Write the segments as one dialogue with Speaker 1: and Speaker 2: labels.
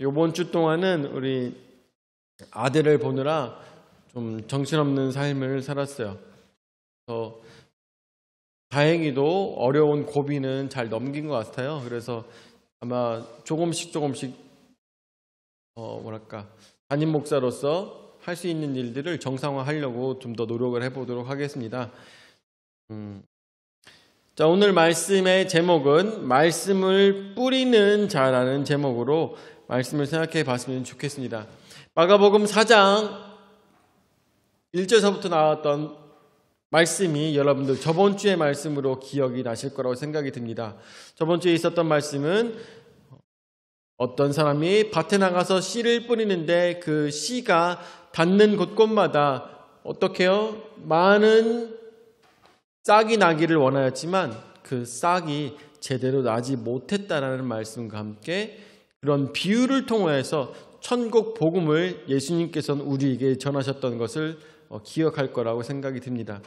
Speaker 1: 요번 주 동안은 우리 아들을 보느라 좀 정신없는 삶을 살았어요. 다행히도 어려운 고비는 잘 넘긴 것 같아요. 그래서 아마 조금씩 담임 목사로서 할 수 있는 일들을 정상화하려고 좀 더 노력을 해보도록 하겠습니다. 자, 오늘 말씀의 제목은 말씀을 뿌리는 자라는 제목으로 말씀을 생각해 봤으면 좋겠습니다. 마가복음 4장 1절서부터 나왔던 말씀이 여러분들 저번 주의 말씀으로 기억이 나실 거라고 생각이 듭니다. 저번 주에 있었던 말씀은 어떤 사람이 밭에 나가서 씨를 뿌리는데 그 씨가 닿는 곳곳마다 어떻게 해요? 많은 싹이 나기를 원하였지만 그 싹이 제대로 나지 못했다라는 말씀과 함께 그런 비유를 통해서 천국 복음을 예수님께서는 우리에게 전하셨던 것을 기억할 거라고 생각이 듭니다.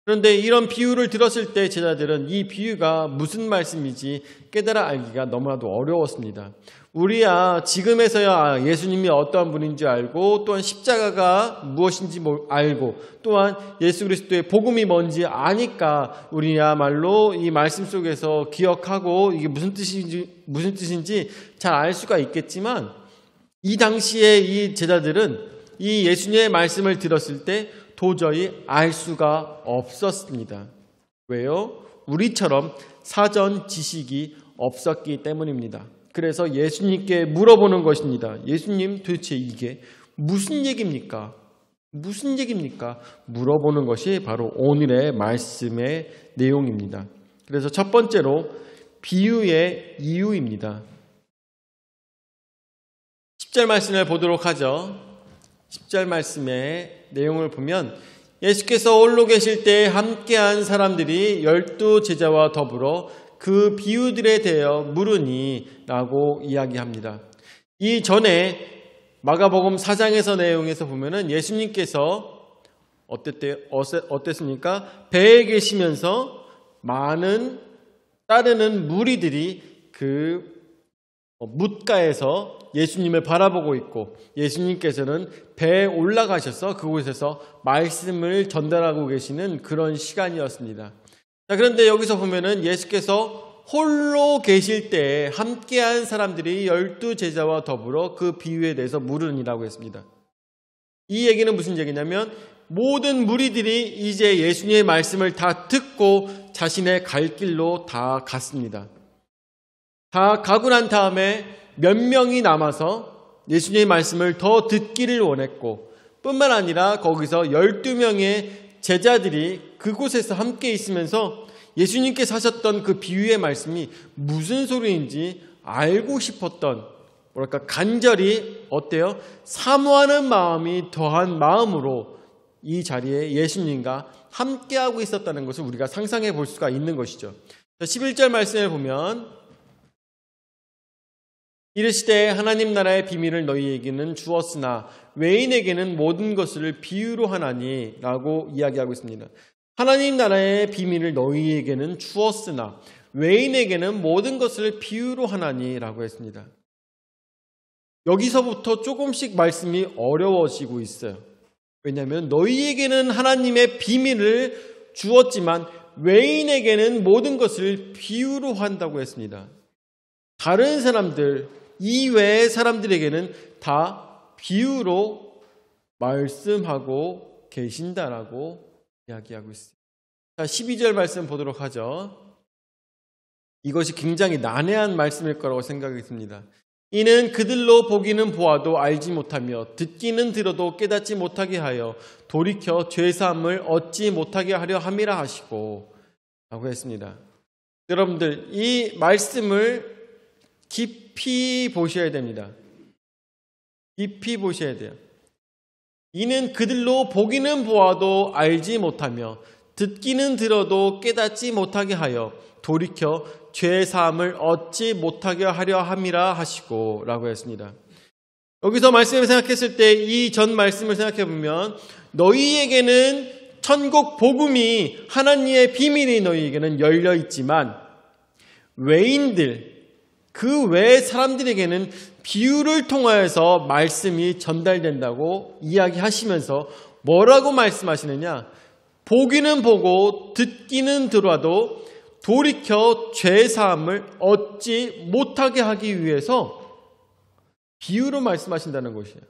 Speaker 1: 그런데 이런 비유를 들었을 때 제자들은 이 비유가 무슨 말씀인지 깨달아 알기가 너무나도 어려웠습니다. 우리야 지금에서야 예수님이 어떠한 분인지 알고 또한 십자가가 무엇인지 알고 또한 예수 그리스도의 복음이 뭔지 아니까 우리야말로 이 말씀 속에서 기억하고 이게 무슨 뜻인지 잘 알 수가 있겠지만 이 당시에 이 제자들은 이 예수님의 말씀을 들었을 때 도저히 알 수가 없었습니다. 왜요? 우리처럼 사전 지식이 없었기 때문입니다. 그래서 예수님께 물어보는 것입니다. 예수님, 도대체 이게 무슨 얘기입니까? 무슨 얘기입니까? 물어보는 것이 바로 오늘의 말씀의 내용입니다. 그래서 첫 번째로 비유의 이유입니다. 10절 말씀을 보도록 하죠. 10절 말씀의 내용을 보면 예수께서 홀로 계실 때 함께한 사람들이 12 제자와 더불어 그 비유들에 대하여 물으니 라고 이야기합니다. 이전에 마가복음 4장에서 내용에서 보면은 예수님께서 어땠습니까? 배에 계시면서 많은 따르는 무리들이 그 뭇가에서 예수님을 바라보고 있고 예수님께서는 배에 올라가셔서 그곳에서 말씀을 전달하고 계시는 그런 시간이었습니다. 자, 그런데 여기서 보면은 예수께서 홀로 계실 때 함께한 사람들이 12 제자와 더불어 그 비유에 대해서 물으니라고 했습니다. 이 얘기는 무슨 얘기냐면 모든 무리들이 이제 예수님의 말씀을 다 듣고 자신의 갈 길로 다 갔습니다. 다 가고 난 다음에 몇 명이 남아서 예수님의 말씀을 더 듣기를 원했고 뿐만 아니라 거기서 12명의 제자들이 그곳에서 함께 있으면서 예수님께서 하셨던 그 비유의 말씀이 무슨 소리인지 알고 싶었던 간절히 어때요? 사모하는 마음이 더한 마음으로 이 자리에 예수님과 함께하고 있었다는 것을 우리가 상상해 볼 수가 있는 것이죠. 11절 말씀을 보면 이르시되 하나님 나라의 비밀을 너희에게는 주었으나 외인에게는 모든 것을 비유로 하나니 라고 이야기하고 있습니다. 하나님 나라의 비밀을 너희에게는 주었으나 외인에게는 모든 것을 비유로 하나니 라고 했습니다. 여기서부터 조금씩 말씀이 어려워지고 있어요. 왜냐하면 너희에게는 하나님의 비밀을 주었지만 외인에게는 모든 것을 비유로 한다고 했습니다. 다른 사람들 이외의 사람들에게는 다 비유로 말씀하고 계신다라고 이야기하고 있습니다. 자, 12절 말씀 보도록 하죠. 이것이 굉장히 난해한 말씀일 거라고 생각이 듭니다. 이는 그들로 보기는 보아도 알지 못하며 듣기는 들어도 깨닫지 못하게 하여 돌이켜 죄사함을 얻지 못하게 하려 함이라 하시고 라고 했습니다. 여러분들 이 말씀을 깊이 보셔야 됩니다. 깊이 보셔야 돼요. 이는 그들로 보기는 보아도 알지 못하며 듣기는 들어도 깨닫지 못하게 하여 돌이켜 죄사함을 얻지 못하게 하려 함이라 하시고 라고 했습니다. 여기서 말씀을 생각했을 때 이 전 말씀을 생각해 보면 너희에게는 천국 복음이 하나님의 비밀이 너희에게는 열려 있지만 외인들 그 외의 사람들에게는 비유를 통하여서 말씀이 전달된다고 이야기하시면서 뭐라고 말씀하시느냐? 보기는 보고 듣기는 들어도 돌이켜 죄사함을 얻지 못하게 하기 위해서 비유로 말씀하신다는 것이에요.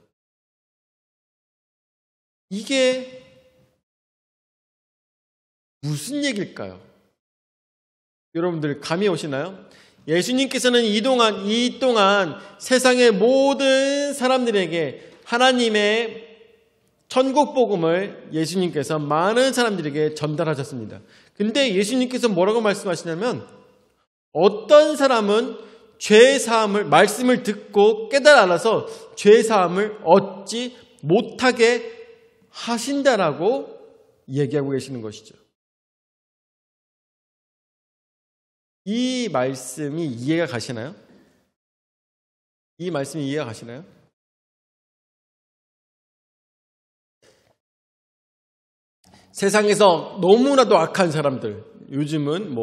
Speaker 1: 이게 무슨 얘기일까요? 여러분들 감이 오시나요? 예수님께서는 이 동안 세상의 모든 사람들에게 하나님의 천국 복음을 예수님께서 많은 사람들에게 전달하셨습니다. 근데 예수님께서 뭐라고 말씀하시냐면 어떤 사람은 죄사함을 말씀을 듣고 깨달아 알아서 죄사함을 얻지 못하게 하신다라고 얘기하고 계시는 것이죠. 이 말씀이 이해가 가시나요? 이 말씀이 이해가 가시나요? 세상에서 너무나도 악한 사람들, 요즘은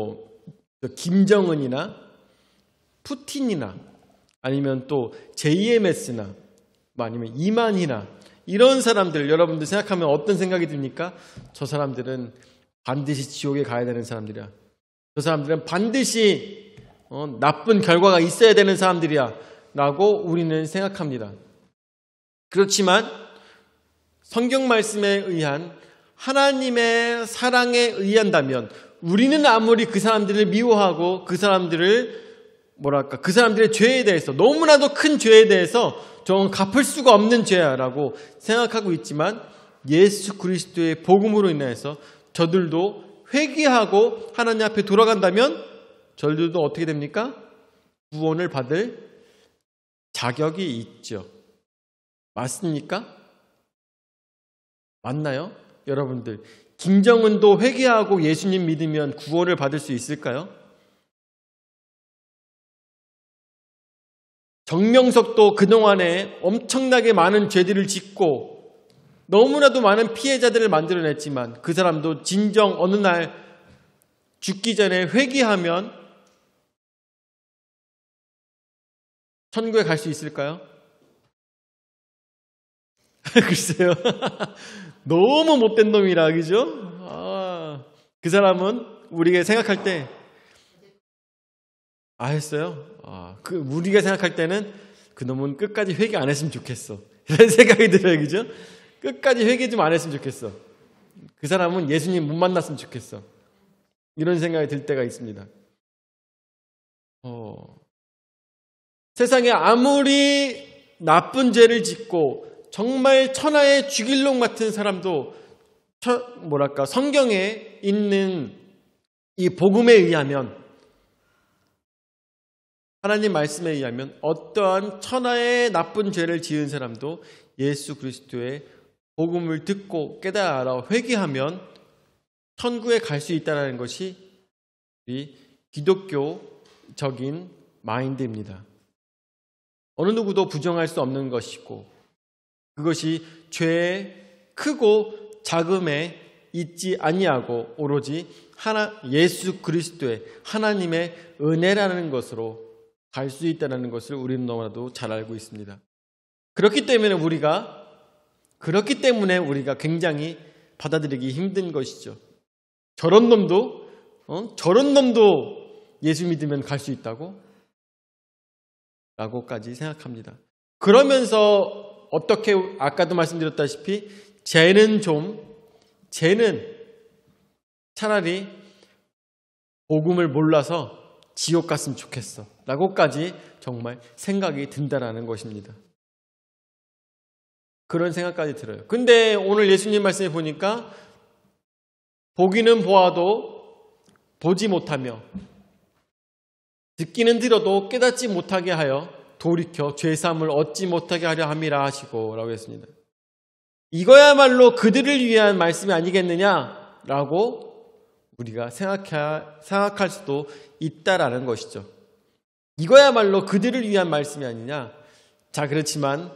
Speaker 1: 김정은이나 푸틴이나 아니면 또 JMS나 아니면 이만희나 이런 사람들 여러분들 생각하면 어떤 생각이 듭니까? 저 사람들은 반드시 지옥에 가야 되는 사람들이야. 저 사람들은 반드시 나쁜 결과가 있어야 되는 사람들이야 라고 우리는 생각합니다. 그렇지만 성경 말씀에 의한 하나님의 사랑에 의한다면 우리는 아무리 그 사람들을 미워하고 그 사람들의 죄에 대해서 너무나도 큰 죄에 대해서 저건 갚을 수가 없는 죄야라고 생각하고 있지만 예수 그리스도의 복음으로 인해서 저들도 회개하고 하나님 앞에 돌아간다면 저들도 어떻게 됩니까? 구원을 받을 자격이 있죠. 맞습니까? 맞나요? 여러분들, 김정은도 회개하고 예수님 믿으면 구원을 받을 수 있을까요? 정명석도 그동안에 엄청나게 많은 죄들을 짓고 너무나도 많은 피해자들을 만들어냈지만 그 사람도 진정 어느 날 죽기 전에 회개하면 천국에 갈 수 있을까요? 글쎄요. 너무 못된 놈이라, 그죠? 그 사람은 우리가 생각할 때 했어요? 우리가 생각할 때는 그 놈은 끝까지 회개 안 했으면 좋겠어. 이런 생각이 들어요, 그죠? 끝까지 회개 좀 안 했으면 좋겠어. 그 사람은 예수님 못 만났으면 좋겠어. 이런 생각이 들 때가 있습니다. 세상에 아무리 나쁜 죄를 짓고 정말 천하의 죽일 놈 같은 사람도 성경에 있는 이 복음에 의하면 하나님 말씀에 의하면 어떠한 천하의 나쁜 죄를 지은 사람도 예수 그리스도의 복음을 듣고 깨달아 회개하면 천국에 갈 수 있다는 것이 우리 기독교적인 마인드입니다. 어느 누구도 부정할 수 없는 것이고 그것이 죄의 크고 작음에 있지 아니하고 오로지 예수 그리스도의 하나님의 은혜라는 것으로 갈 수 있다는 것을 우리는 너무나도 잘 알고 있습니다. 그렇기 때문에 우리가 굉장히 받아들이기 힘든 것이죠. 저런 놈도 예수 믿으면 갈 수 있다고? 라고까지 생각합니다. 그러면서 어떻게 아까도 말씀드렸다시피 쟤는 차라리 복음을 몰라서 지옥 갔으면 좋겠어 라고까지 정말 생각이 든다라는 것입니다. 그런 생각까지 들어요. 근데 오늘 예수님 말씀에 보니까 보기는 보아도 보지 못하며 듣기는 들어도 깨닫지 못하게 하여 돌이켜 죄사함을 얻지 못하게 하려 함이라 하시고 라고 했습니다. 이거야말로 그들을 위한 말씀이 아니겠느냐라고 우리가 생각할 수도 있다라는 것이죠. 이거야말로 그들을 위한 말씀이 아니냐. 자, 그렇지만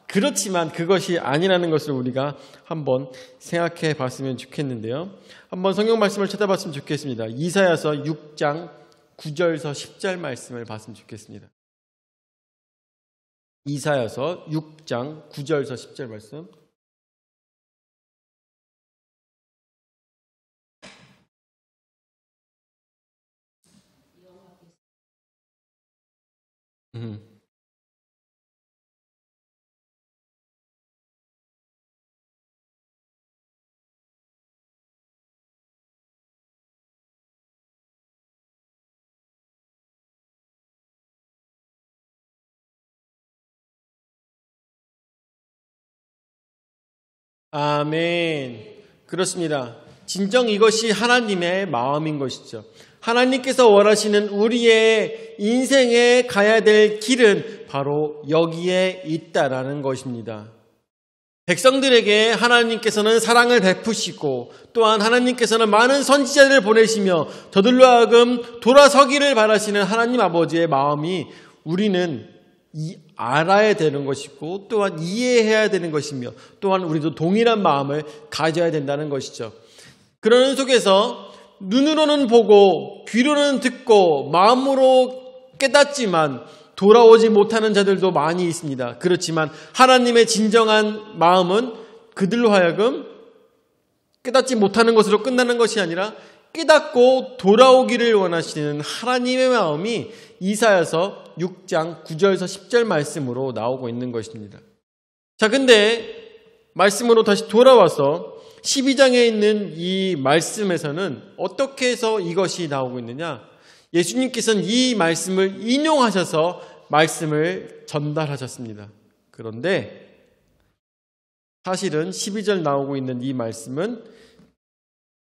Speaker 1: 그렇지만 그것이 아니라는 것을 우리가 한번 생각해 봤으면 좋겠는데요. 한번 성경 말씀을 찾아봤으면 좋겠습니다. 이사야서 6장 9절서 10절 말씀을 봤으면 좋겠습니다. 이사야서 6장 9절서 10절 말씀. 아멘. 그렇습니다. 진정 이것이 하나님의 마음인 것이죠. 하나님께서 원하시는 우리의 인생에 가야 될 길은 바로 여기에 있다라는 것입니다. 백성들에게 하나님께서는 사랑을 베푸시고 또한 하나님께서는 많은 선지자들을 보내시며 저들로 하여금 돌아서기를 바라시는 하나님 아버지의 마음이 우리는 알아야 되는 것이고 또한 이해해야 되는 것이며 또한 우리도 동일한 마음을 가져야 된다는 것이죠. 그러는 속에서 눈으로는 보고 귀로는 듣고 마음으로 깨닫지만 돌아오지 못하는 자들도 많이 있습니다. 그렇지만 하나님의 진정한 마음은 그들로 하여금 깨닫지 못하는 것으로 끝나는 것이 아니라 깨닫고 돌아오기를 원하시는 하나님의 마음이 이사야서 6장 9절에서 10절 말씀으로 나오고 있는 것입니다. 자, 근데 말씀으로 다시 돌아와서 12장에 있는 이 말씀에서는 어떻게 해서 이것이 나오고 있느냐? 예수님께서는 이 말씀을 인용하셔서 말씀을 전달하셨습니다. 그런데 사실은 12절 나오고 있는 이 말씀은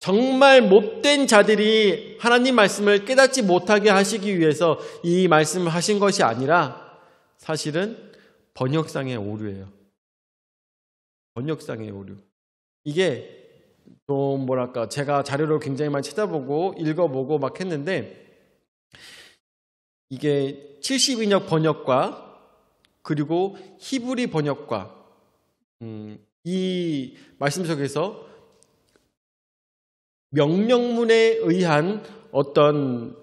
Speaker 1: 정말 못된 자들이 하나님 말씀을 깨닫지 못하게 하시기 위해서 이 말씀을 하신 것이 아니라 사실은 번역상의 오류예요. 번역상의 오류. 이게 좀 뭐랄까 제가 자료를 굉장히 많이 찾아보고 읽어보고 막 했는데 이게 72역 번역과 그리고 히브리 번역과 이 말씀 속에서 명령문에 의한 어떤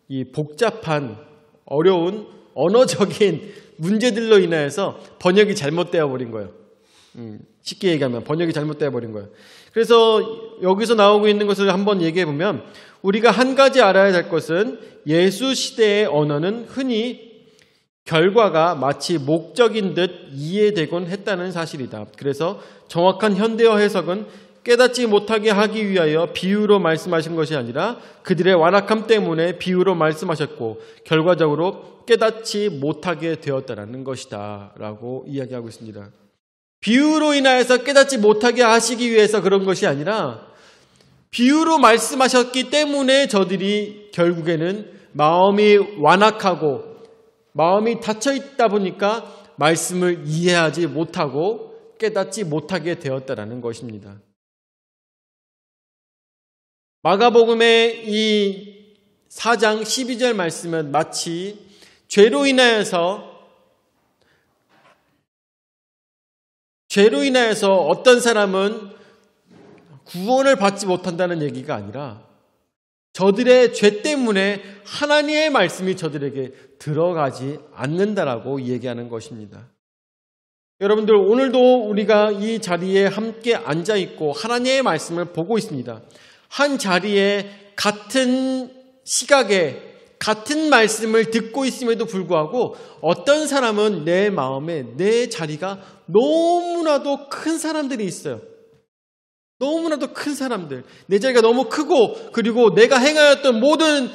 Speaker 1: 이 복잡한 어려운 언어적인 문제들로 인하여서 번역이 잘못되어 버린 거예요. 쉽게 얘기하면 번역이 잘못되어 버린 거예요. 그래서 여기서 나오고 있는 것을 한번 얘기해 보면 우리가 한 가지 알아야 될 것은 예수 시대의 언어는 흔히 결과가 마치 목적인 듯 이해되곤 했다는 사실이다. 그래서 정확한 현대어 해석은 깨닫지 못하게 하기 위하여 비유로 말씀하신 것이 아니라 그들의 완악함 때문에 비유로 말씀하셨고 결과적으로 깨닫지 못하게 되었다는 것이다 라고 이야기하고 있습니다. 비유로 인하여서 깨닫지 못하게 하시기 위해서 그런 것이 아니라 비유로 말씀하셨기 때문에 저들이 결국에는 마음이 완악하고 마음이 닫혀 있다 보니까 말씀을 이해하지 못하고 깨닫지 못하게 되었다는 것입니다. 마가복음의 이 4장 12절 말씀은 마치 죄로 인하여서 어떤 사람은 구원을 받지 못한다는 얘기가 아니라 저들의 죄 때문에 하나님의 말씀이 저들에게 들어가지 않는다라고 얘기하는 것입니다. 여러분들 오늘도 우리가 이 자리에 함께 앉아 있고 하나님의 말씀을 보고 있습니다. 한 자리에 같은 시각에 같은 말씀을 듣고 있음에도 불구하고 어떤 사람은 내 마음에 내 자리가 너무나도 큰 사람들이 있어요. 너무나도 큰 사람들. 내 자리가 너무 크고 그리고 내가 행하였던 모든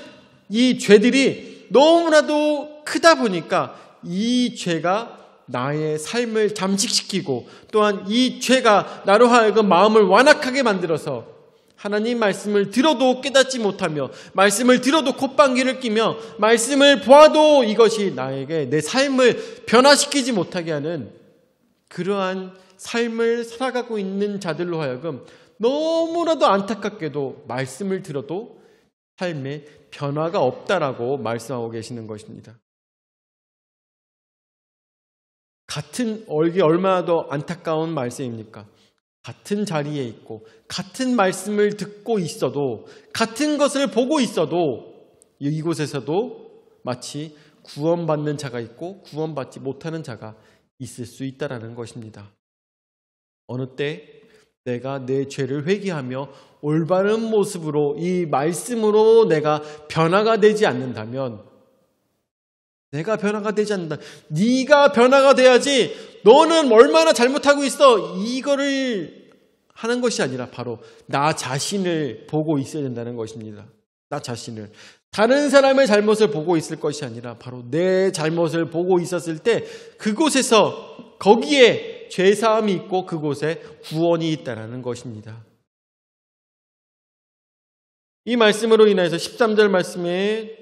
Speaker 1: 이 죄들이 너무나도 크다 보니까 이 죄가 나의 삶을 잠식시키고 또한 이 죄가 나로 하여금 마음을 완악하게 만들어서 하나님 말씀을 들어도 깨닫지 못하며 말씀을 들어도 콧방귀를 끼며 말씀을 보아도 이것이 나에게 내 삶을 변화시키지 못하게 하는 그러한 삶을 살아가고 있는 자들로 하여금 너무나도 안타깝게도 말씀을 들어도 삶에 변화가 없다라고 말씀하고 계시는 것입니다. 이게 얼마나 더 안타까운 말씀입니까? 같은 자리에 있고 같은 말씀을 듣고 있어도 같은 것을 보고 있어도 이곳에서도 마치 구원받는 자가 있고 구원받지 못하는 자가 있을 수 있다는 것입니다. 어느 때 내가 내 죄를 회개하며 올바른 모습으로 이 말씀으로 내가 변화가 되지 않는다면, 내가 변화가 되지 않는다. 네가 변화가 돼야지 너는 얼마나 잘못하고 있어, 이거를 하는 것이 아니라 바로 나 자신을 보고 있어야 된다는 것입니다. 나 자신을. 다른 사람의 잘못을 보고 있을 것이 아니라 바로 내 잘못을 보고 있었을 때 그곳에서 거기에 죄사함이 있고 그곳에 구원이 있다는 것입니다. 이 말씀으로 인해서 13절 말씀에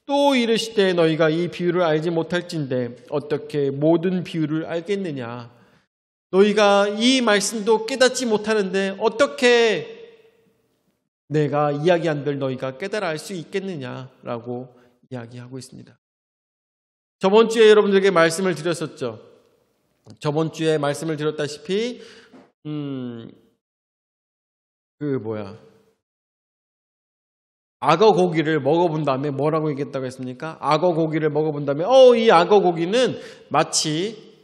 Speaker 1: 또 이르시되 너희가 이 비유를 알지 못할진대 어떻게 모든 비유를 알겠느냐. 너희가 이 말씀도 깨닫지 못하는데 어떻게 내가 이야기한 들 너희가 깨달아 알 수 있겠느냐라고 이야기하고 있습니다. 저번 주에 여러분들에게 말씀을 드렸었죠. 저번 주에 말씀을 드렸다시피 악어 고기를 먹어본 다음에 뭐라고 얘기했다고 했습니까? 악어 고기를 먹어본 다음에 이 악어 고기는 마치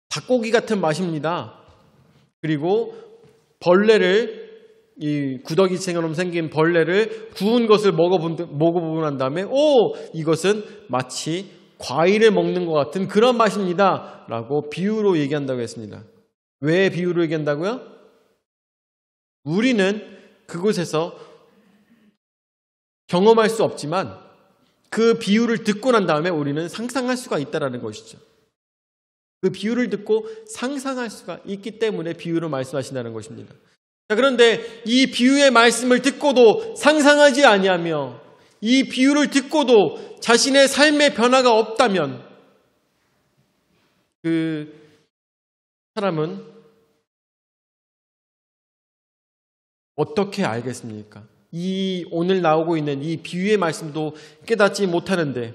Speaker 1: 닭고기 같은 맛입니다. 그리고 벌레를, 이 구더기처럼 생긴 벌레를 구운 것을 먹어보고 난 다음에 이것은 마치 과일을 먹는 것 같은 그런 맛입니다 라고 비유로 얘기한다고 했습니다. 왜 비유로 얘기한다고요? 우리는 그곳에서 경험할 수 없지만 그 비유를 듣고 난 다음에 우리는 상상할 수가 있다는 것이죠. 그 비유를 듣고 상상할 수가 있기 때문에 비유로 말씀하신다는 것입니다. 자, 그런데 이 비유의 말씀을 듣고도 상상하지 아니하며 이 비유를 듣고도 자신의 삶의 변화가 없다면 그 사람은 어떻게 알겠습니까? 이 오늘 나오고 있는 이 비유의 말씀도 깨닫지 못하는데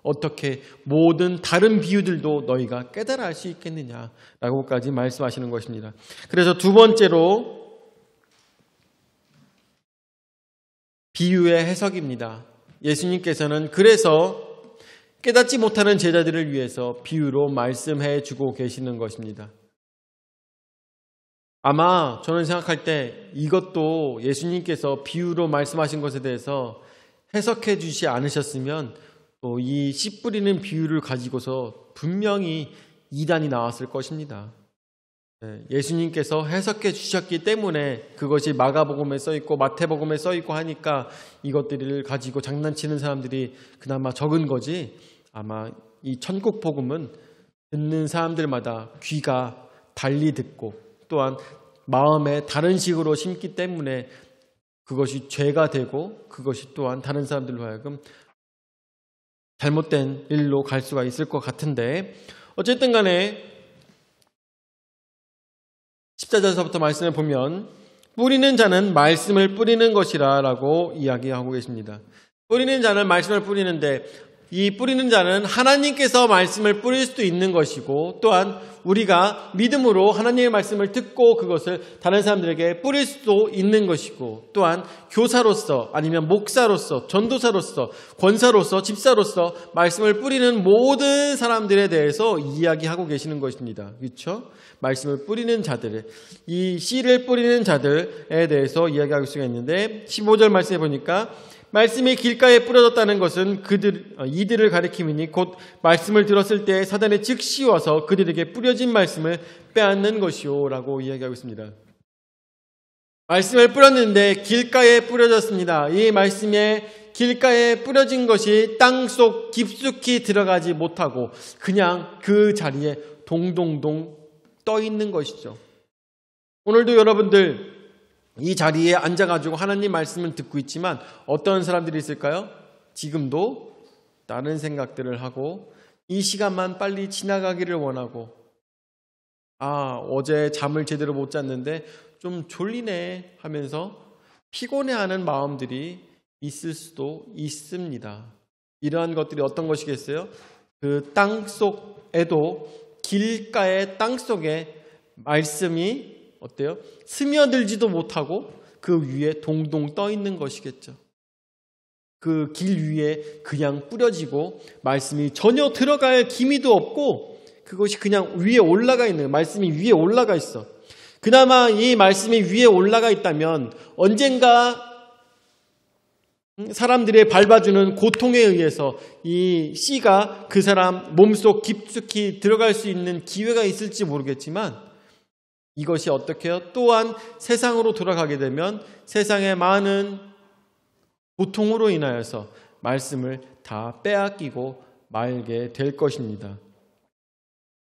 Speaker 1: 어떻게 모든 다른 비유들도 너희가 깨달아 알 수 있겠느냐라고까지 말씀하시는 것입니다. 그래서 두 번째로 비유의 해석입니다. 예수님께서는 그래서 깨닫지 못하는 제자들을 위해서 비유로 말씀해 주고 계시는 것입니다. 아마 저는 생각할 때 이것도 예수님께서 비유로 말씀하신 것에 대해서 해석해 주지 않으셨으면 또 이 씨 뿌리는 비유를 가지고서 분명히 이단이 나왔을 것입니다. 예수님께서 해석해 주셨기 때문에 그것이 마가복음에 써있고 마태복음에 써있고 하니까 이것들을 가지고 장난치는 사람들이 그나마 적은 거지, 아마 이 천국복음은 듣는 사람들마다 귀가 달리 듣고 또한 마음에 다른 식으로 심기 때문에 그것이 죄가 되고 그것이 또한 다른 사람들로 하여금 잘못된 일로 갈 수가 있을 것 같은데, 어쨌든 간에 14절서부터 말씀을 보면 뿌리는 자는 말씀을 뿌리는 것이라 라고 이야기하고 계십니다. 뿌리는 자는 말씀을 뿌리는데 이 뿌리는 자는 하나님께서 말씀을 뿌릴 수도 있는 것이고 또한 우리가 믿음으로 하나님의 말씀을 듣고 그것을 다른 사람들에게 뿌릴 수도 있는 것이고 또한 교사로서 아니면 목사로서 전도사로서 권사로서 집사로서 말씀을 뿌리는 모든 사람들에 대해서 이야기하고 계시는 것입니다. 그렇죠? 말씀을 뿌리는 자들, 이 씨를 뿌리는 자들에 대해서 이야기할 수가 있는데 15절 말씀해 보니까 말씀이 길가에 뿌려졌다는 것은 이들을 가리킴이니 곧 말씀을 들었을 때 사단이 즉시 와서 그들에게 뿌려진 말씀을 빼앗는 것이요 라고 이야기하고 있습니다. 말씀을 뿌렸는데 길가에 뿌려졌습니다. 이 말씀에 길가에 뿌려진 것이 땅속 깊숙이 들어가지 못하고 그냥 그 자리에 동동동 떠 있는 것이죠. 오늘도 여러분들 이 자리에 앉아가지고 하나님 말씀을 듣고 있지만 어떤 사람들이 있을까요? 지금도 다른 생각들을 하고 이 시간만 빨리 지나가기를 원하고 어제 잠을 제대로 못 잤는데 좀 졸리네 하면서 피곤해하는 마음들이 있을 수도 있습니다. 이러한 것들이 어떤 것이겠어요? 그 땅 속에도 길가의 땅 속에 말씀이 어때요? 스며들지도 못하고 그 위에 동동 떠 있는 것이겠죠. 그 길 위에 그냥 뿌려지고 말씀이 전혀 들어갈 기미도 없고 그것이 그냥 위에 올라가 있는, 말씀이 위에 올라가 있어. 그나마 이 말씀이 위에 올라가 있다면 언젠가 사람들의 밟아주는 고통에 의해서 이 씨가 그 사람 몸속 깊숙이 들어갈 수 있는 기회가 있을지 모르겠지만 이것이 어떻게 해요? 또한 세상으로 돌아가게 되면 세상의 많은 고통으로 인하여서 말씀을 다 빼앗기고 말게 될 것입니다.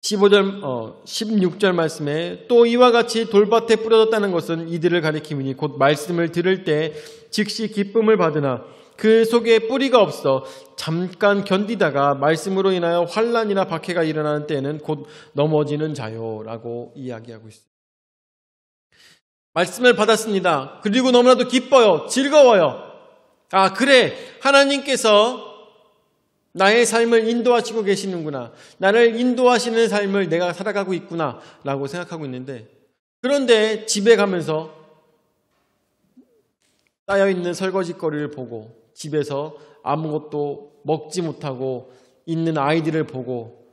Speaker 1: 16절 말씀에 또 이와 같이 돌밭에 뿌려졌다는 것은 이들을 가리키니 곧 말씀을 들을 때 즉시 기쁨을 받으나 그 속에 뿌리가 없어 잠깐 견디다가 말씀으로 인하여 환난이나 박해가 일어나는 때에는 곧 넘어지는 자요라고 이야기하고 있습니다. 말씀을 받았습니다. 그리고 너무나도 기뻐요. 즐거워요. 아, 그래. 하나님께서 나의 삶을 인도하시고 계시는구나. 나를 인도하시는 삶을 내가 살아가고 있구나 라고 생각하고 있는데, 그런데 집에 가면서 쌓여있는 설거지거리를 보고 집에서 아무것도 먹지 못하고 있는 아이들을 보고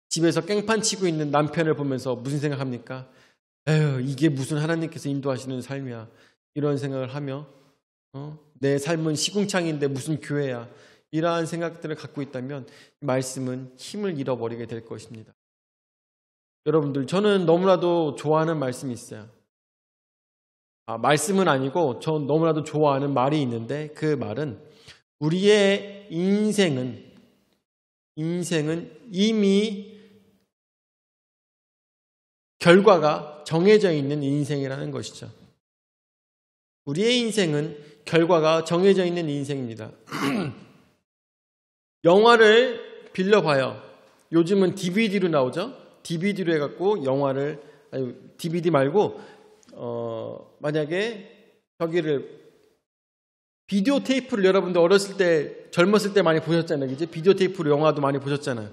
Speaker 1: 집에서 깽판 치고 있는 남편을 보면서 무슨 생각합니까? 에휴, 이게 무슨 하나님께서 인도하시는 삶이야. 이런 생각을 하며 내 삶은 시궁창인데 무슨 교회야. 이러한 생각들을 갖고 있다면 말씀은 힘을 잃어버리게 될 것입니다. 여러분들, 저는 너무나도 좋아하는 말씀이 있어요. 말씀은 아니고 저 너무나도 좋아하는 말이 있는데 그 말은 우리의 인생은 이미 결과가 정해져 있는 인생이라는 것이죠. 우리의 인생은 결과가 정해져 있는 인생입니다. 영화를 빌려봐요. 요즘은 DVD로 나오죠. DVD로 해갖고 영화를, DVD 말고 만약에 저기를 비디오 테이프를 여러분들 어렸을 때, 젊었을 때 많이 보셨잖아요. 이제 비디오 테이프로 영화도 많이 보셨잖아요.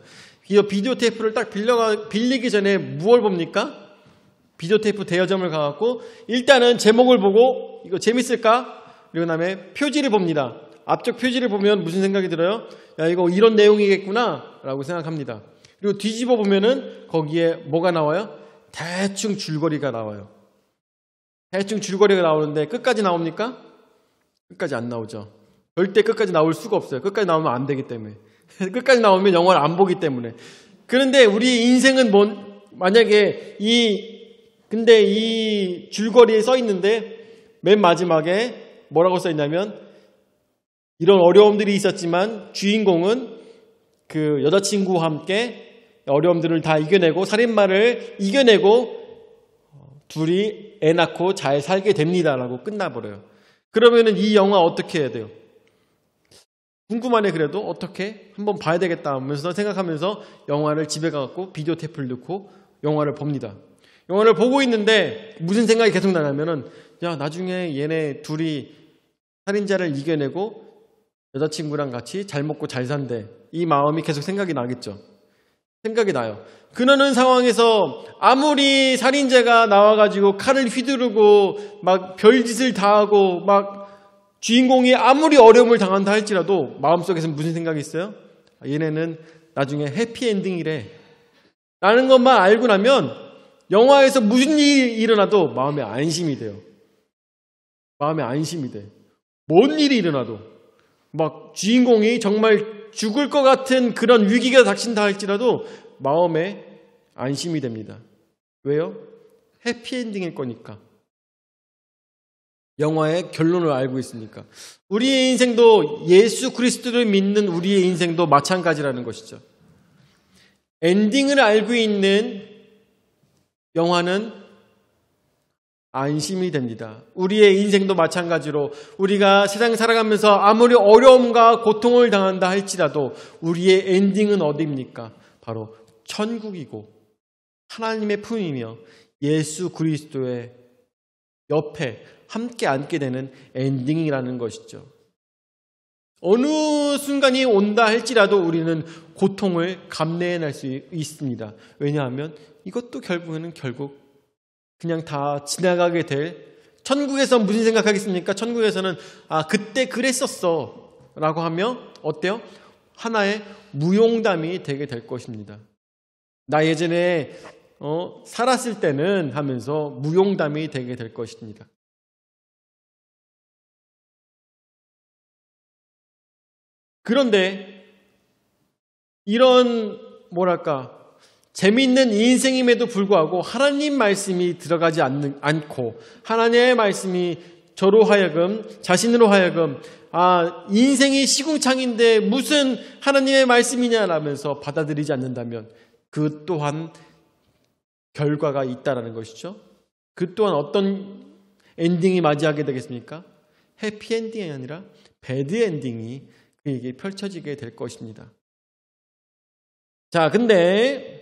Speaker 1: 비디오 테이프를 딱 빌리기 전에 무엇을 봅니까? 비디오 테이프 대여점을 가갖고 일단은 제목을 보고 이거 재밌을까? 그리고 다음에 표지를 봅니다. 앞쪽 표지를 보면 무슨 생각이 들어요? 야, 이거 이런 내용이겠구나 라고 생각합니다. 그리고 뒤집어 보면은 거기에 뭐가 나와요? 대충 줄거리가 나와요. 대충 줄거리가 나오는데 끝까지 나옵니까? 끝까지 안 나오죠. 절대 끝까지 나올 수가 없어요. 끝까지 나오면 안 되기 때문에. 끝까지 나오면 영화를 안 보기 때문에. 그런데 우리 인생은 만약에 근데 이 줄거리에 써 있는데 맨 마지막에 뭐라고 써 있냐면 이런 어려움들이 있었지만 주인공은 그 여자친구와 함께 어려움들을 다 이겨내고 살인마를 이겨내고 둘이 애 낳고 잘 살게 됩니다라고 끝나버려요. 그러면은 이 영화 어떻게 해야 돼요? 궁금하네. 그래도 어떻게 한번 봐야 되겠다 하면서 생각하면서 영화를 집에 가갖고 비디오 테이프를 넣고 영화를 봅니다. 영화를 보고 있는데 무슨 생각이 계속 나냐면은 야, 나중에 얘네 둘이 살인자를 이겨내고 여자친구랑 같이 잘 먹고 잘 산대. 이 마음이 계속 생각이 나겠죠. 생각이 나요. 그러는 상황에서 아무리 살인자가 나와가지고 칼을 휘두르고 막 별짓을 다 하고 막 주인공이 아무리 어려움을 당한다 할지라도 마음속에서는 무슨 생각이 있어요? 얘네는 나중에 해피엔딩이래 라는 것만 알고 나면 영화에서 무슨 일이 일어나도 마음에 안심이 돼요. 마음에 안심이 돼. 뭔 일이 일어나도 막 주인공이 정말 죽을 것 같은 그런 위기가 닥친다 할지라도 마음에 안심이 됩니다. 왜요? 해피엔딩일 거니까. 영화의 결론을 알고 있으니까. 우리의 인생도 예수 그리스도를 믿는 우리의 인생도 마찬가지라는 것이죠. 엔딩을 알고 있는 영화는 안심이 됩니다. 우리의 인생도 마찬가지로 우리가 세상 살아가면서 아무리 어려움과 고통을 당한다 할지라도 우리의 엔딩은 어디입니까? 바로 천국이고 하나님의 품이며 예수 그리스도의 옆에 함께 앉게 되는 엔딩이라는 것이죠. 어느 순간이 온다 할지라도 우리는 고통을 감내해낼 수 있습니다. 왜냐하면 이것도 결국에는 그냥 다 지나가게 될, 천국에서 무슨 생각하겠습니까? 천국에서는 그때 그랬었어 라고 하며 어때요? 하나의 무용담이 되게 될 것입니다. 나 예전에 살았을 때는 하면서 무용담이 되게 될 것입니다. 그런데 이런 재미있는 인생임에도 불구하고 하나님 말씀이 들어가지 않고 하나님의 말씀이 저로 하여금, 자신으로 하여금 인생이 시궁창인데 무슨 하나님의 말씀이냐라면서 받아들이지 않는다면 그 또한 결과가 있다라는 것이죠. 그 또한 어떤 엔딩이 맞이하게 되겠습니까? 해피엔딩이 아니라 배드엔딩이 그에게 펼쳐지게 될 것입니다. 자, 근데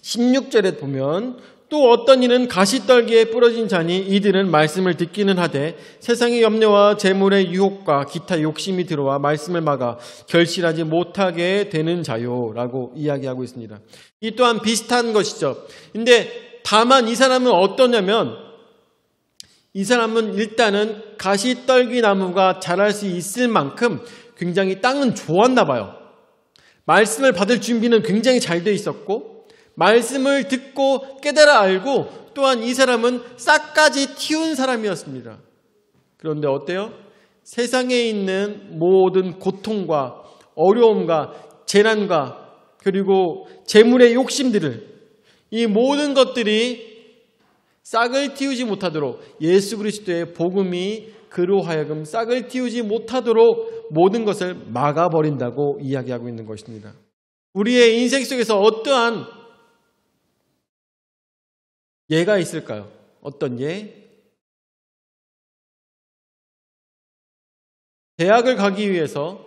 Speaker 1: 16절에 보면 또 어떤 이는 가시떨기에 부러진 자니 이들은 말씀을 듣기는 하되 세상의 염려와 재물의 유혹과 기타 욕심이 들어와 말씀을 막아 결실하지 못하게 되는 자요라고 이야기하고 있습니다. 이 또한 비슷한 것이죠. 근데 다만 이 사람은 어떠냐면 이 사람은 일단은 가시떨기 나무가 자랄 수 있을 만큼 굉장히 땅은 좋았나 봐요. 말씀을 받을 준비는 굉장히 잘 돼 있었고 말씀을 듣고 깨달아 알고 또한 이 사람은 싹까지 틔운 사람이었습니다. 그런데 어때요? 세상에 있는 모든 고통과 어려움과 재난과 그리고 재물의 욕심들을 이 모든 것들이 싹을 틔우지 못하도록 예수 그리스도의 복음이 그로 하여금 싹을 틔우지 못하도록 모든 것을 막아버린다고 이야기하고 있는 것입니다. 우리의 인생 속에서 어떠한 예가 있을까요? 어떤 예? 대학을 가기 위해서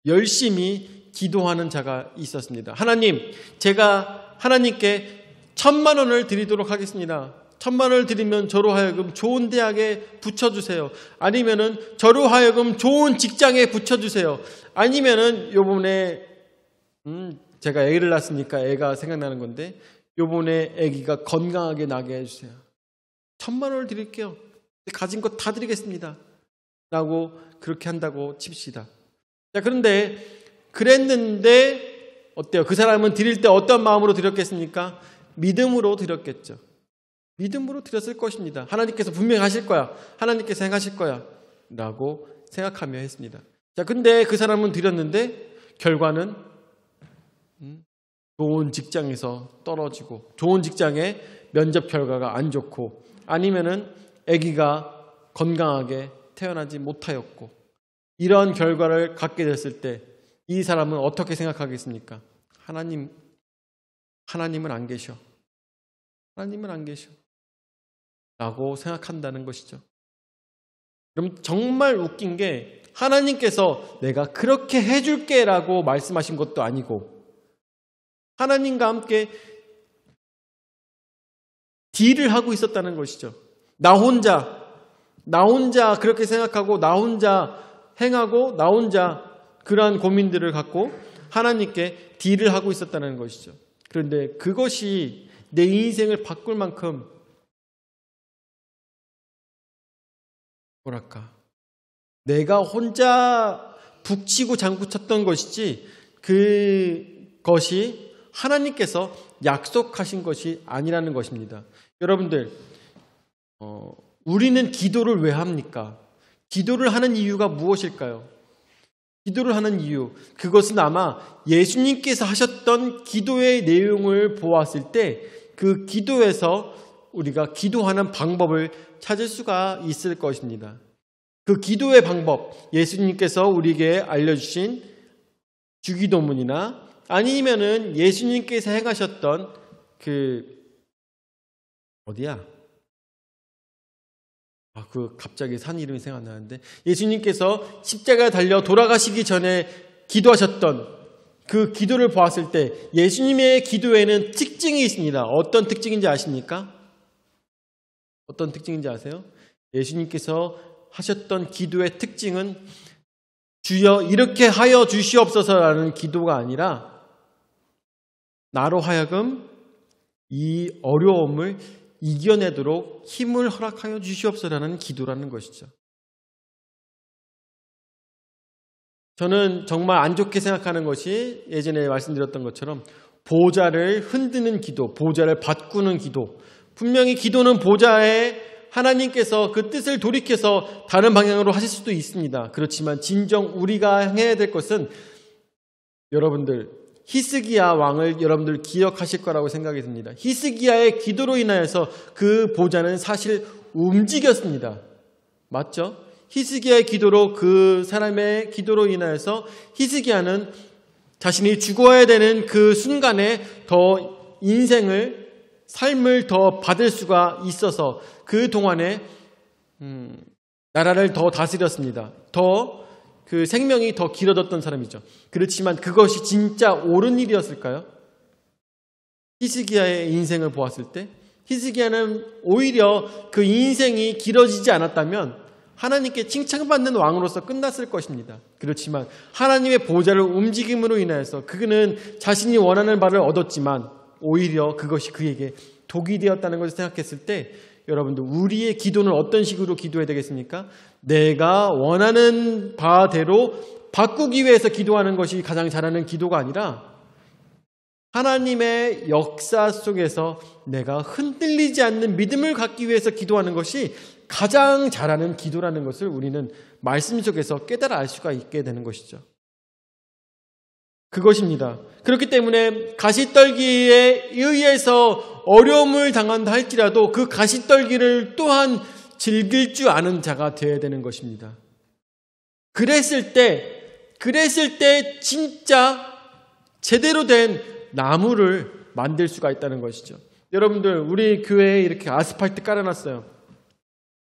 Speaker 1: 열심히 기도하는 자가 있었습니다. 하나님, 제가 하나님께 1,000만 원을 드리도록 하겠습니다. 1,000만 원을 드리면 저로 하여금 좋은 대학에 붙여주세요. 아니면은 저로 하여금 좋은 직장에 붙여주세요. 아니면은 요번에 제가 애를 낳았으니까 애가 생각나는 건데 요번에 아기가 건강하게 나게 해주세요. 1,000만 원을 드릴게요. 가진 것 다 드리겠습니다. 라고 그렇게 한다고 칩시다. 자, 그런데 그랬는데 어때요? 그 사람은 드릴 때 어떤 마음으로 드렸겠습니까? 믿음으로 드렸겠죠. 믿음으로 드렸을 것입니다. 하나님께서 분명히 하실 거야. 하나님께서 행하실 거야. 라고 생각하며 했습니다. 자, 근데 그 사람은 드렸는데 결과는 좋은 직장에서 떨어지고 좋은 직장의 면접 결과가 안 좋고 아니면은 아기가 건강하게 태어나지 못하였고 이런 결과를 갖게 됐을 때 이 사람은 어떻게 생각하겠습니까? 하나님은 안 계셔. 하나님은 안 계셔. 라고 생각한다는 것이죠. 그럼 정말 웃긴 게 하나님께서 내가 그렇게 해줄게 라고 말씀하신 것도 아니고 하나님과 함께 딜을 하고 있었다는 것이죠. 나 혼자 그렇게 생각하고 나 혼자 행하고 나 혼자 그러한 고민들을 갖고 하나님께 딜을 하고 있었다는 것이죠. 그런데 그것이 내 인생을 바꿀 만큼 내가 혼자 북치고 장구쳤던 것이지 그것이 하나님께서 약속하신 것이 아니라는 것입니다. 여러분들, 우리는 기도를 왜 합니까? 기도를 하는 이유가 무엇일까요? 기도를 하는 이유, 그것은 아마 예수님께서 하셨던 기도의 내용을 보았을 때 그 기도에서 우리가 기도하는 방법을 찾을 수가 있을 것입니다. 그 기도의 방법, 예수님께서 우리에게 알려주신 주기도문이나 아니면은 예수님께서 행하셨던 갑자기 산 이름이 생각나는데 예수님께서 십자가에 달려 돌아가시기 전에 기도하셨던 그 기도를 보았을 때 예수님의 기도에는 특징이 있습니다. 어떤 특징인지 아십니까? 어떤 특징인지 아세요? 예수님께서 하셨던 기도의 특징은 주여 이렇게 하여 주시옵소서라는 기도가 아니라 나로 하여금 이 어려움을 이겨내도록 힘을 허락하여 주시옵소서라는 기도라는 것이죠. 저는 정말 안 좋게 생각하는 것이 예전에 말씀드렸던 것처럼 보좌를 흔드는 기도, 보좌를 바꾸는 기도. 분명히 기도는 보좌에 하나님께서 그 뜻을 돌이켜서 다른 방향으로 하실 수도 있습니다. 그렇지만 진정 우리가 해야 될 것은 여러분들 히스기야 왕을 여러분들 기억하실 거라고 생각이 듭니다. 히스기야의 기도로 인하여서 그 보좌는 사실 움직였습니다. 맞죠? 히스기야의 기도로 그 사람의 기도로 인하여서 히스기야는 자신이 죽어야 되는 그 순간에 더 인생을 삶을 더 받을 수가 있어서 그 동안에 나라를 더 다스렸습니다. 더 그 생명이 더 길어졌던 사람이죠. 그렇지만 그것이 진짜 옳은 일이었을까요? 히스기야의 인생을 보았을 때 히스기야는 오히려 그 인생이 길어지지 않았다면 하나님께 칭찬받는 왕으로서 끝났을 것입니다. 그렇지만 하나님의 보좌를 움직임으로 인하여서 그는 자신이 원하는 바를 얻었지만 오히려 그것이 그에게 독이 되었다는 것을 생각했을 때 여러분들 우리의 기도는 어떤 식으로 기도해야 되겠습니까? 내가 원하는 바대로 바꾸기 위해서 기도하는 것이 가장 잘하는 기도가 아니라 하나님의 역사 속에서 내가 흔들리지 않는 믿음을 갖기 위해서 기도하는 것이 가장 잘하는 기도라는 것을 우리는 말씀 속에서 깨달아 알 수가 있게 되는 것이죠. 그것입니다. 그렇기 때문에 가시떨기에 의해서 어려움을 당한다 할지라도 그 가시떨기를 또한 즐길 줄 아는 자가 되어야 되는 것입니다. 그랬을 때 진짜 제대로 된 나무를 만들 수가 있다는 것이죠. 여러분들 우리 교회에 이렇게 아스팔트 깔아놨어요.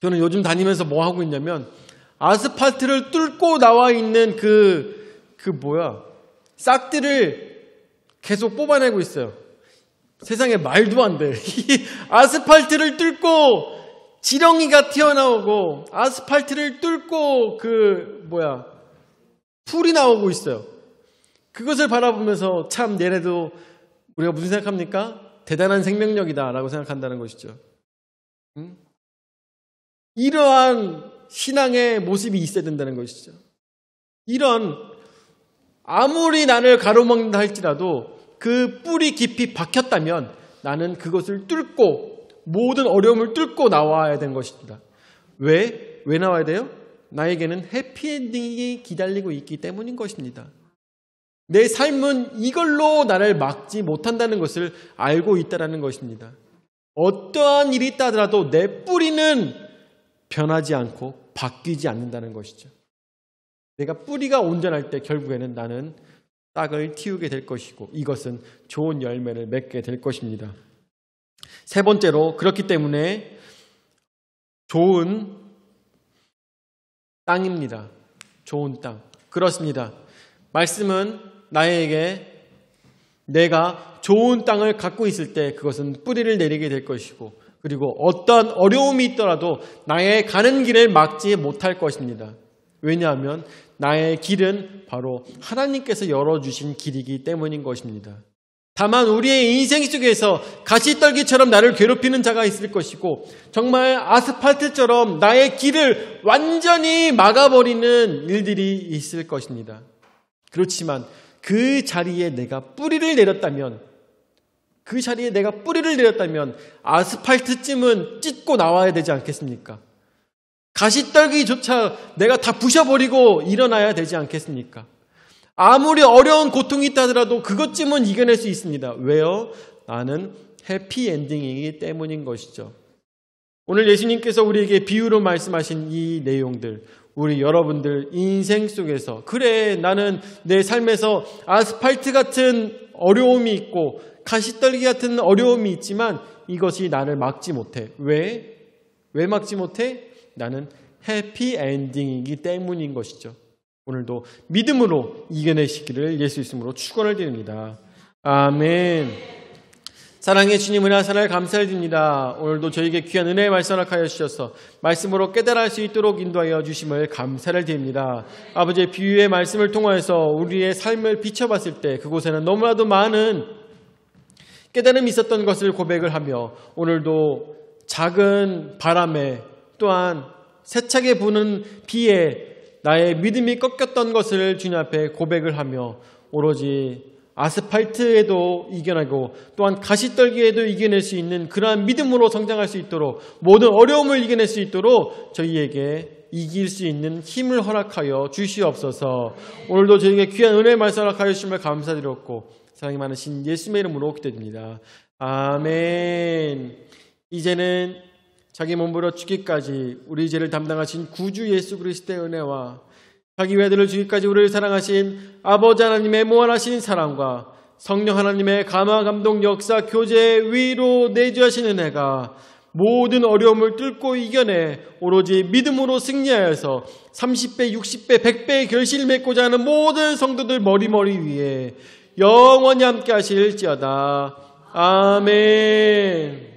Speaker 1: 저는 요즘 다니면서 뭐 하고 있냐면 아스팔트를 뚫고 나와 있는 싹들을 계속 뽑아내고 있어요. 세상에 말도 안 돼. 아스팔트를 뚫고 지렁이가 튀어나오고 아스팔트를 뚫고 풀이 나오고 있어요. 그것을 바라보면서 참 얘네도 우리가 무슨 생각합니까? 대단한 생명력이다라고 생각한다는 것이죠. 이러한 신앙의 모습이 있어야 된다는 것이죠. 이런 아무리 나를 가로막는다 할지라도 그 뿌리 깊이 박혔다면 나는 그것을 뚫고 모든 어려움을 뚫고 나와야 되는 것입니다. 왜 나와야 돼요? 나에게는 해피엔딩이 기다리고 있기 때문인 것입니다. 내 삶은 이걸로 나를 막지 못한다는 것을 알고 있다는 것입니다. 어떠한 일이 있다 하더라도 내 뿌리는 변하지 않고 바뀌지 않는다는 것이죠. 내가 뿌리가 온전할 때 결국에는 나는 싹을 틔우게 될 것이고 이것은 좋은 열매를 맺게 될 것입니다. 세 번째로 그렇기 때문에 좋은 땅입니다. 좋은 땅. 그렇습니다. 말씀은 나에게 내가 좋은 땅을 갖고 있을 때 그것은 뿌리를 내리게 될 것이고 그리고 어떤 어려움이 있더라도 나의 가는 길을 막지 못할 것입니다. 왜냐하면 나의 길은 바로 하나님께서 열어주신 길이기 때문인 것입니다. 다만 우리의 인생 속에서 가시떨기처럼 나를 괴롭히는 자가 있을 것이고 정말 아스팔트처럼 나의 길을 완전히 막아버리는 일들이 있을 것입니다. 그렇지만 그 자리에 내가 뿌리를 내렸다면 아스팔트쯤은 찢고 나와야 되지 않겠습니까? 가시떨기조차 내가 다 부셔버리고 일어나야 되지 않겠습니까? 아무리 어려운 고통이 있다 하더라도 그것쯤은 이겨낼 수 있습니다. 왜요? 나는 해피엔딩이기 때문인 것이죠. 오늘 예수님께서 우리에게 비유로 말씀하신 이 내용들 우리 여러분들 인생 속에서 그래 나는 내 삶에서 아스팔트 같은 어려움이 있고 가시떨기 같은 어려움이 있지만 이것이 나를 막지 못해. 왜 막지 못해? 나는 해피엔딩이기 때문인 것이죠. 오늘도 믿음으로 이겨내시기를 예수 이름으로 축원을 드립니다. 아멘. 사랑의 주님 은혜와 사랑을 감사드립니다. 오늘도 저에게 귀한 은혜의 말씀 허락하여 주셔서 말씀으로 깨달을 수 있도록 인도하여 주심을 감사를 드립니다. 아버지의 비유의 말씀을 통하여서 우리의 삶을 비춰봤을 때 그곳에는 너무나도 많은 깨달음이 있었던 것을 고백을 하며 오늘도 작은 바람에 또한 세차게 부는 비에 나의 믿음이 꺾였던 것을 주님 앞에 고백을 하며 오로지 아스팔트에도 이겨내고 또한 가시떨기에도 이겨낼 수 있는 그러한 믿음으로 성장할 수 있도록 모든 어려움을 이겨낼 수 있도록 저희에게 이길 수 있는 힘을 허락하여 주시옵소서. 오늘도 저희에게 귀한 은혜의 말씀 허락하여 주심을 감사드렸고 사랑이 많으신 예수님의 이름으로 기도드립니다. 아멘. 이제는 자기 몸부려 죽기까지 우리 죄를 담당하신 구주 예수 그리스도의 은혜와 자기 외아들을 주기까지 우리를 사랑하신 아버지 하나님의 무한하신 사랑과 성령 하나님의 감화 감동 역사 교제 위로 내주하신 은혜가 모든 어려움을 뚫고 이겨내 오로지 믿음으로 승리하여서 30배, 60배, 100배의 결실을 맺고자 하는 모든 성도들 머리머리 위에 영원히 함께 하실지어다. 아멘.